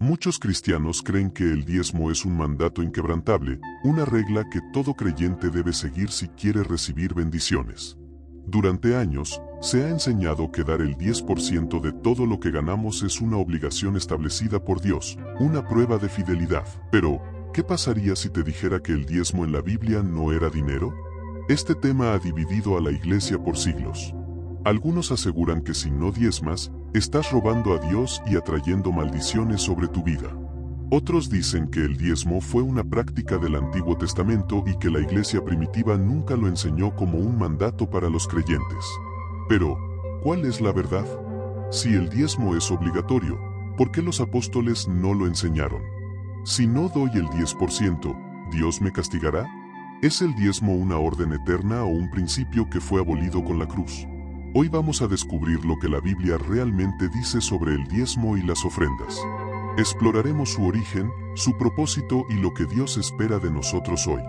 Muchos cristianos creen que el diezmo es un mandato inquebrantable, una regla que todo creyente debe seguir si quiere recibir bendiciones. Durante años, se ha enseñado que dar el 10% de todo lo que ganamos es una obligación establecida por Dios, una prueba de fidelidad. Pero, ¿qué pasaría si te dijera que el diezmo en la Biblia no era dinero? Este tema ha dividido a la iglesia por siglos. Algunos aseguran que si no diezmas, estás robando a Dios y atrayendo maldiciones sobre tu vida. Otros dicen que el diezmo fue una práctica del Antiguo Testamento y que la iglesia primitiva nunca lo enseñó como un mandato para los creyentes. Pero, ¿cuál es la verdad? Si el diezmo es obligatorio, ¿por qué los apóstoles no lo enseñaron? Si no doy el 10%, ¿Dios me castigará? ¿Es el diezmo una orden eterna o un principio que fue abolido con la cruz? Hoy vamos a descubrir lo que la Biblia realmente dice sobre el diezmo y las ofrendas. Exploraremos su origen, su propósito y lo que Dios espera de nosotros hoy.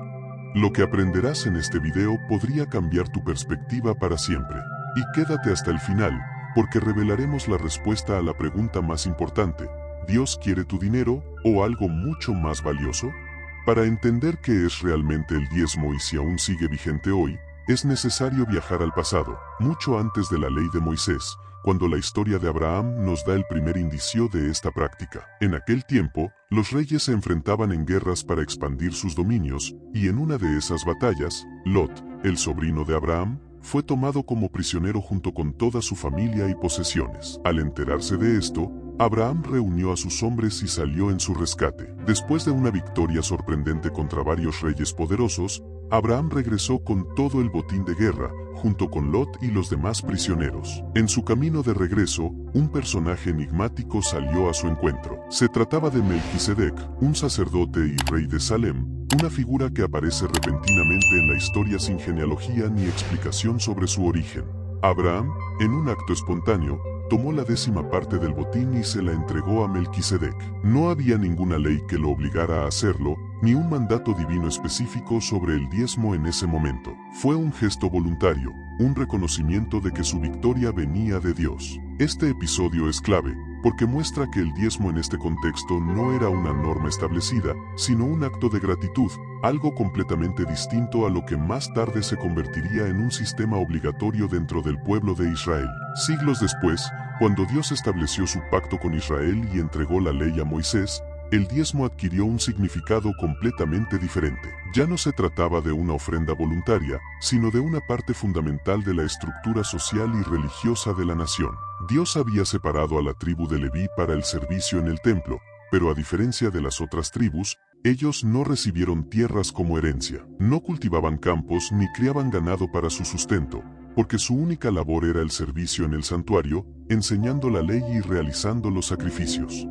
Lo que aprenderás en este video podría cambiar tu perspectiva para siempre. Y quédate hasta el final, porque revelaremos la respuesta a la pregunta más importante: ¿Dios quiere tu dinero o algo mucho más valioso? Para entender qué es realmente el diezmo y si aún sigue vigente hoy, es necesario viajar al pasado, mucho antes de la ley de Moisés, cuando la historia de Abraham nos da el primer indicio de esta práctica. En aquel tiempo, los reyes se enfrentaban en guerras para expandir sus dominios, y en una de esas batallas, Lot, el sobrino de Abraham, fue tomado como prisionero junto con toda su familia y posesiones. Al enterarse de esto, Abraham reunió a sus hombres y salió en su rescate. Después de una victoria sorprendente contra varios reyes poderosos, Abraham regresó con todo el botín de guerra, junto con Lot y los demás prisioneros. En su camino de regreso, un personaje enigmático salió a su encuentro. Se trataba de Melquisedec, un sacerdote y rey de Salem, una figura que aparece repentinamente en la historia sin genealogía ni explicación sobre su origen. Abraham, en un acto espontáneo, tomó la 10ª parte del botín y se la entregó a Melquisedec. No había ninguna ley que lo obligara a hacerlo, ni un mandato divino específico sobre el diezmo en ese momento. Fue un gesto voluntario, un reconocimiento de que su victoria venía de Dios. Este episodio es clave, porque muestra que el diezmo en este contexto no era una norma establecida, sino un acto de gratitud, algo completamente distinto a lo que más tarde se convertiría en un sistema obligatorio dentro del pueblo de Israel. Siglos después, cuando Dios estableció su pacto con Israel y entregó la ley a Moisés, el diezmo adquirió un significado completamente diferente. Ya no se trataba de una ofrenda voluntaria, sino de una parte fundamental de la estructura social y religiosa de la nación. Dios había separado a la tribu de Leví para el servicio en el templo, pero a diferencia de las otras tribus, ellos no recibieron tierras como herencia. No cultivaban campos ni criaban ganado para su sustento, porque su única labor era el servicio en el santuario, enseñando la ley y realizando los sacrificios.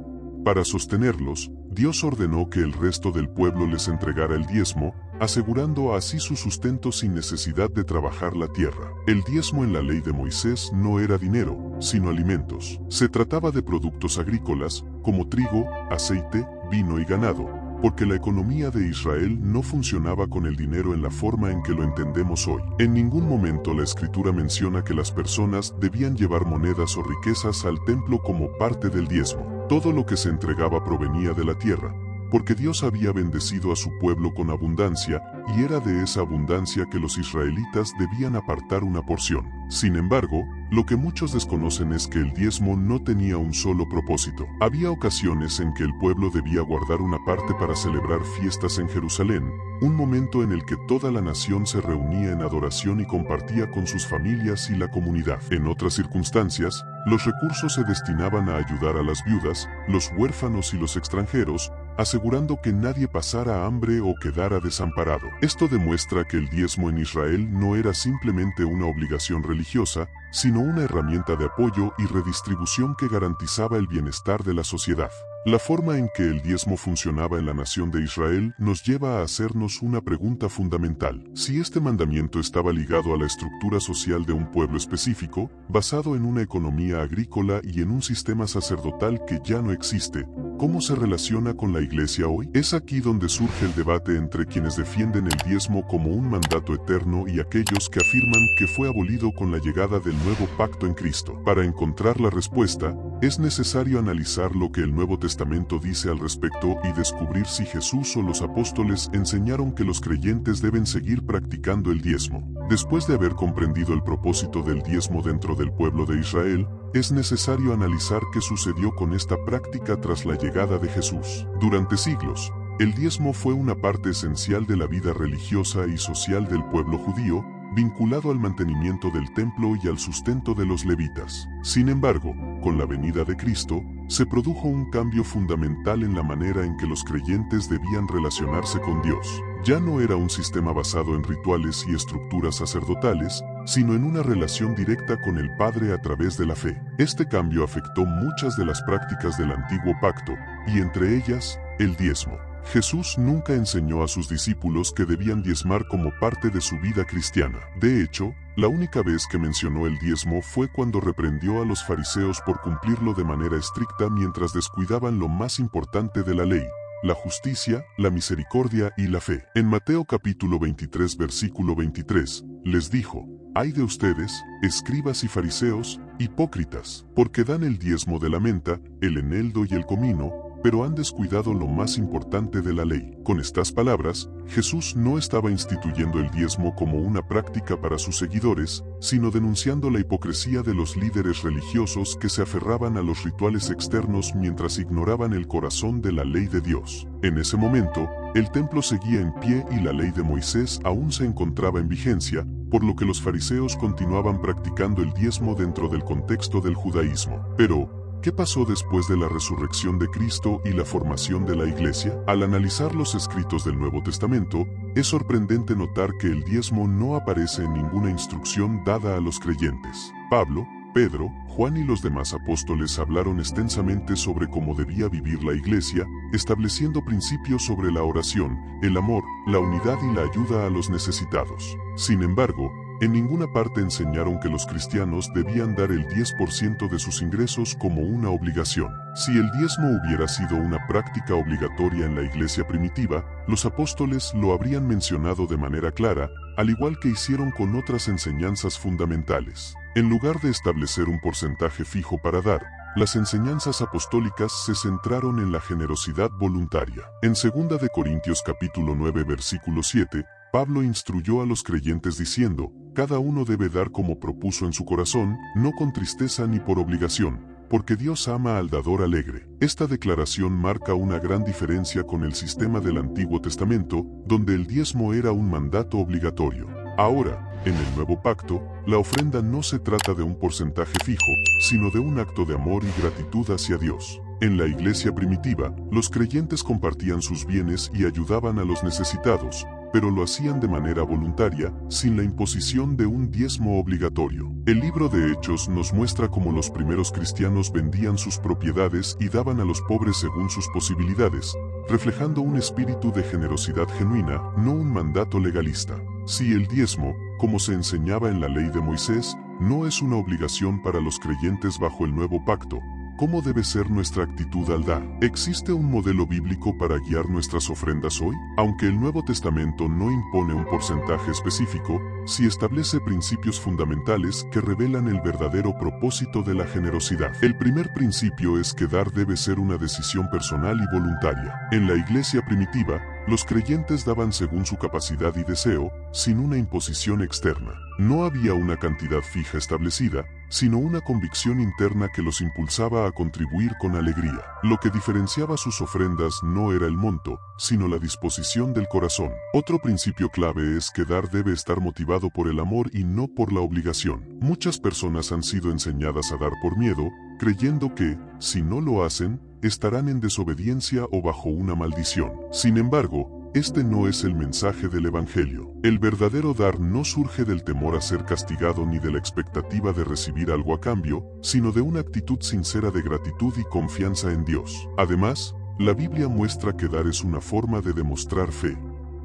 Para sostenerlos, Dios ordenó que el resto del pueblo les entregara el diezmo, asegurando así su sustento sin necesidad de trabajar la tierra. El diezmo en la ley de Moisés no era dinero, sino alimentos. Se trataba de productos agrícolas, como trigo, aceite, vino y ganado, porque la economía de Israel no funcionaba con el dinero en la forma en que lo entendemos hoy. En ningún momento la Escritura menciona que las personas debían llevar monedas o riquezas al templo como parte del diezmo. Todo lo que se entregaba provenía de la tierra, porque Dios había bendecido a su pueblo con abundancia, y era de esa abundancia que los israelitas debían apartar una porción. Sin embargo, lo que muchos desconocen es que el diezmo no tenía un solo propósito. Había ocasiones en que el pueblo debía guardar una parte para celebrar fiestas en Jerusalén, un momento en el que toda la nación se reunía en adoración y compartía con sus familias y la comunidad. En otras circunstancias, los recursos se destinaban a ayudar a las viudas, los huérfanos y los extranjeros, asegurando que nadie pasara hambre o quedara desamparado. Esto demuestra que el diezmo en Israel no era simplemente una obligación religiosa, sino una herramienta de apoyo y redistribución que garantizaba el bienestar de la sociedad. La forma en que el diezmo funcionaba en la nación de Israel nos lleva a hacernos una pregunta fundamental. Si este mandamiento estaba ligado a la estructura social de un pueblo específico, basado en una economía agrícola y en un sistema sacerdotal que ya no existe, ¿cómo se relaciona con la iglesia hoy? Es aquí donde surge el debate entre quienes defienden el diezmo como un mandato eterno y aquellos que afirman que fue abolido con la llegada del nuevo pacto en Cristo. Para encontrar la respuesta, es necesario analizar lo que el Nuevo Testamento Testamento dice al respecto y descubrir si Jesús o los apóstoles enseñaron que los creyentes deben seguir practicando el diezmo. Después de haber comprendido el propósito del diezmo dentro del pueblo de Israel, es necesario analizar qué sucedió con esta práctica tras la llegada de Jesús. Durante siglos, el diezmo fue una parte esencial de la vida religiosa y social del pueblo judío, vinculado al mantenimiento del templo y al sustento de los levitas. Sin embargo, con la venida de Cristo, se produjo un cambio fundamental en la manera en que los creyentes debían relacionarse con Dios. Ya no era un sistema basado en rituales y estructuras sacerdotales, sino en una relación directa con el Padre a través de la fe. Este cambio afectó muchas de las prácticas del antiguo pacto, y entre ellas, el diezmo. Jesús nunca enseñó a sus discípulos que debían diezmar como parte de su vida cristiana. De hecho, la única vez que mencionó el diezmo fue cuando reprendió a los fariseos por cumplirlo de manera estricta mientras descuidaban lo más importante de la ley: la justicia, la misericordia y la fe. En Mateo capítulo 23 versículo 23, les dijo: «Ay de ustedes, escribas y fariseos, hipócritas, porque dan el diezmo de la menta, el eneldo y el comino, pero han descuidado lo más importante de la ley». Con estas palabras, Jesús no estaba instituyendo el diezmo como una práctica para sus seguidores, sino denunciando la hipocresía de los líderes religiosos que se aferraban a los rituales externos mientras ignoraban el corazón de la ley de Dios. En ese momento, el templo seguía en pie y la ley de Moisés aún se encontraba en vigencia, por lo que los fariseos continuaban practicando el diezmo dentro del contexto del judaísmo. Pero, ¿qué pasó después de la resurrección de Cristo y la formación de la Iglesia? Al analizar los escritos del Nuevo Testamento, es sorprendente notar que el diezmo no aparece en ninguna instrucción dada a los creyentes. Pablo, Pedro, Juan y los demás apóstoles hablaron extensamente sobre cómo debía vivir la Iglesia, estableciendo principios sobre la oración, el amor, la unidad y la ayuda a los necesitados. Sin embargo, en ninguna parte enseñaron que los cristianos debían dar el 10% de sus ingresos como una obligación. Si el diezmo hubiera sido una práctica obligatoria en la iglesia primitiva, los apóstoles lo habrían mencionado de manera clara, al igual que hicieron con otras enseñanzas fundamentales. En lugar de establecer un porcentaje fijo para dar, las enseñanzas apostólicas se centraron en la generosidad voluntaria. En 2 de Corintios capítulo 9 versículo 7, Pablo instruyó a los creyentes diciendo: «Cada uno debe dar como propuso en su corazón, no con tristeza ni por obligación, porque Dios ama al dador alegre». Esta declaración marca una gran diferencia con el sistema del Antiguo Testamento, donde el diezmo era un mandato obligatorio. Ahora, en el Nuevo Pacto, la ofrenda no se trata de un porcentaje fijo, sino de un acto de amor y gratitud hacia Dios. En la iglesia primitiva, los creyentes compartían sus bienes y ayudaban a los necesitados, pero lo hacían de manera voluntaria, sin la imposición de un diezmo obligatorio. El libro de Hechos nos muestra cómo los primeros cristianos vendían sus propiedades y daban a los pobres según sus posibilidades, reflejando un espíritu de generosidad genuina, no un mandato legalista. Si el diezmo, como se enseñaba en la ley de Moisés, no es una obligación para los creyentes bajo el nuevo pacto, ¿cómo debe ser nuestra actitud al dar? ¿Existe un modelo bíblico para guiar nuestras ofrendas hoy? Aunque el Nuevo Testamento no impone un porcentaje específico, sí establece principios fundamentales que revelan el verdadero propósito de la generosidad. El primer principio es que dar debe ser una decisión personal y voluntaria. En la iglesia primitiva, los creyentes daban según su capacidad y deseo, sin una imposición externa. No había una cantidad fija establecida, sino una convicción interna que los impulsaba a contribuir con alegría. Lo que diferenciaba sus ofrendas no era el monto, sino la disposición del corazón. Otro principio clave es que dar debe estar motivado por el amor y no por la obligación. Muchas personas han sido enseñadas a dar por miedo, creyendo que, si no lo hacen, estarán en desobediencia o bajo una maldición. Sin embargo, este no es el mensaje del Evangelio. El verdadero dar no surge del temor a ser castigado ni de la expectativa de recibir algo a cambio, sino de una actitud sincera de gratitud y confianza en Dios. Además, la Biblia muestra que dar es una forma de demostrar fe.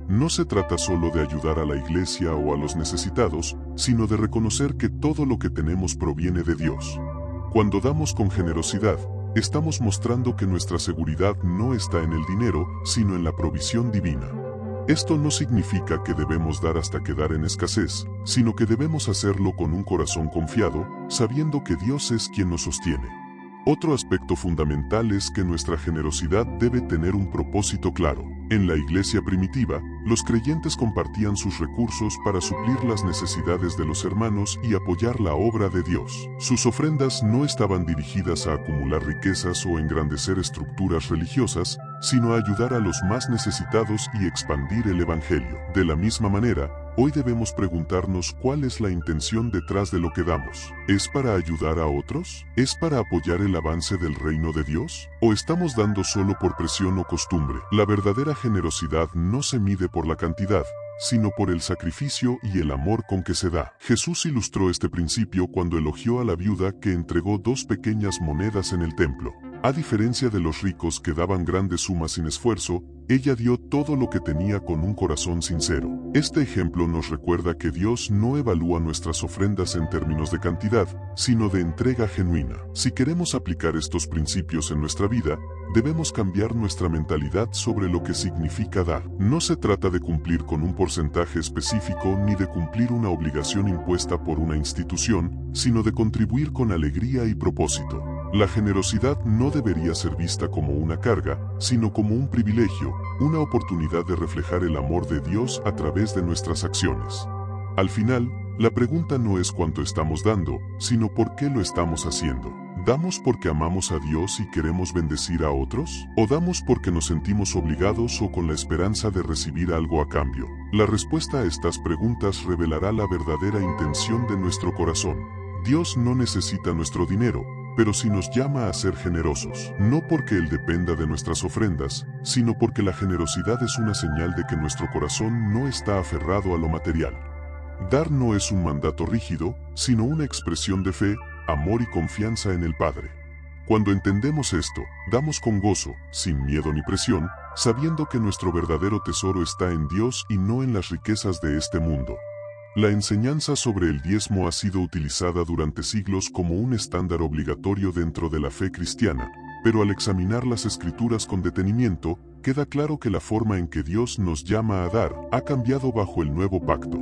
No se trata solo de ayudar a la iglesia o a los necesitados, sino de reconocer que todo lo que tenemos proviene de Dios. Cuando damos con generosidad, estamos mostrando que nuestra seguridad no está en el dinero, sino en la provisión divina. Esto no significa que debemos dar hasta quedar en escasez, sino que debemos hacerlo con un corazón confiado, sabiendo que Dios es quien nos sostiene. Otro aspecto fundamental es que nuestra generosidad debe tener un propósito claro. En la iglesia primitiva, los creyentes compartían sus recursos para suplir las necesidades de los hermanos y apoyar la obra de Dios. Sus ofrendas no estaban dirigidas a acumular riquezas o engrandecer estructuras religiosas, sino a ayudar a los más necesitados y expandir el Evangelio. De la misma manera, hoy debemos preguntarnos cuál es la intención detrás de lo que damos. ¿Es para ayudar a otros? ¿Es para apoyar el avance del reino de Dios? ¿O estamos dando solo por presión o costumbre? La verdadera generosidad no se mide por la cantidad, sino por el sacrificio y el amor con que se da. Jesús ilustró este principio cuando elogió a la viuda que entregó 2 pequeñas monedas en el templo. A diferencia de los ricos que daban grandes sumas sin esfuerzo, ella dio todo lo que tenía con un corazón sincero. Este ejemplo nos recuerda que Dios no evalúa nuestras ofrendas en términos de cantidad, sino de entrega genuina. Si queremos aplicar estos principios en nuestra vida, debemos cambiar nuestra mentalidad sobre lo que significa dar. No se trata de cumplir con un porcentaje específico ni de cumplir una obligación impuesta por una institución, sino de contribuir con alegría y propósito. La generosidad no debería ser vista como una carga, sino como un privilegio, una oportunidad de reflejar el amor de Dios a través de nuestras acciones. Al final, la pregunta no es cuánto estamos dando, sino por qué lo estamos haciendo. ¿Damos porque amamos a Dios y queremos bendecir a otros? ¿O damos porque nos sentimos obligados o con la esperanza de recibir algo a cambio? La respuesta a estas preguntas revelará la verdadera intención de nuestro corazón. Dios no necesita nuestro dinero, pero sí nos llama a ser generosos, no porque Él dependa de nuestras ofrendas, sino porque la generosidad es una señal de que nuestro corazón no está aferrado a lo material. Dar no es un mandato rígido, sino una expresión de fe, amor y confianza en el Padre. Cuando entendemos esto, damos con gozo, sin miedo ni presión, sabiendo que nuestro verdadero tesoro está en Dios y no en las riquezas de este mundo. La enseñanza sobre el diezmo ha sido utilizada durante siglos como un estándar obligatorio dentro de la fe cristiana, pero al examinar las Escrituras con detenimiento, queda claro que la forma en que Dios nos llama a dar ha cambiado bajo el nuevo pacto.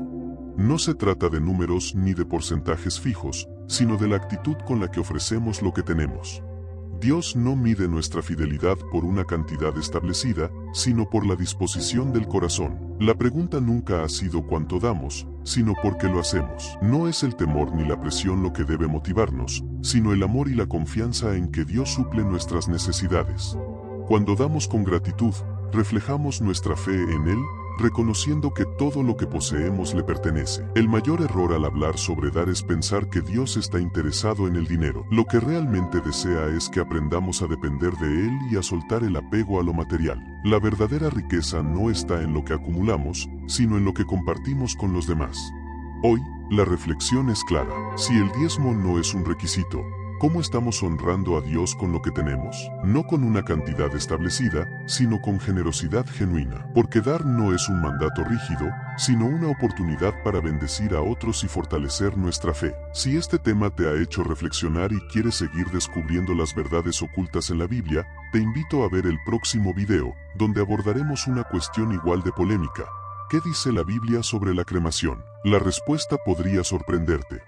No se trata de números ni de porcentajes fijos, sino de la actitud con la que ofrecemos lo que tenemos. Dios no mide nuestra fidelidad por una cantidad establecida, sino por la disposición del corazón. La pregunta nunca ha sido cuánto damos, sino por qué lo hacemos. No es el temor ni la presión lo que debe motivarnos, sino el amor y la confianza en que Dios suple nuestras necesidades. Cuando damos con gratitud, reflejamos nuestra fe en Él, reconociendo que todo lo que poseemos le pertenece. El mayor error al hablar sobre dar es pensar que Dios está interesado en el dinero. Lo que realmente desea es que aprendamos a depender de Él y a soltar el apego a lo material. La verdadera riqueza no está en lo que acumulamos, sino en lo que compartimos con los demás. Hoy, la reflexión es clara. Si el diezmo no es un requisito, ¿cómo estamos honrando a Dios con lo que tenemos? No con una cantidad establecida, sino con generosidad genuina. Porque dar no es un mandato rígido, sino una oportunidad para bendecir a otros y fortalecer nuestra fe. Si este tema te ha hecho reflexionar y quieres seguir descubriendo las verdades ocultas en la Biblia, te invito a ver el próximo video, donde abordaremos una cuestión igual de polémica. ¿Qué dice la Biblia sobre la cremación? La respuesta podría sorprenderte.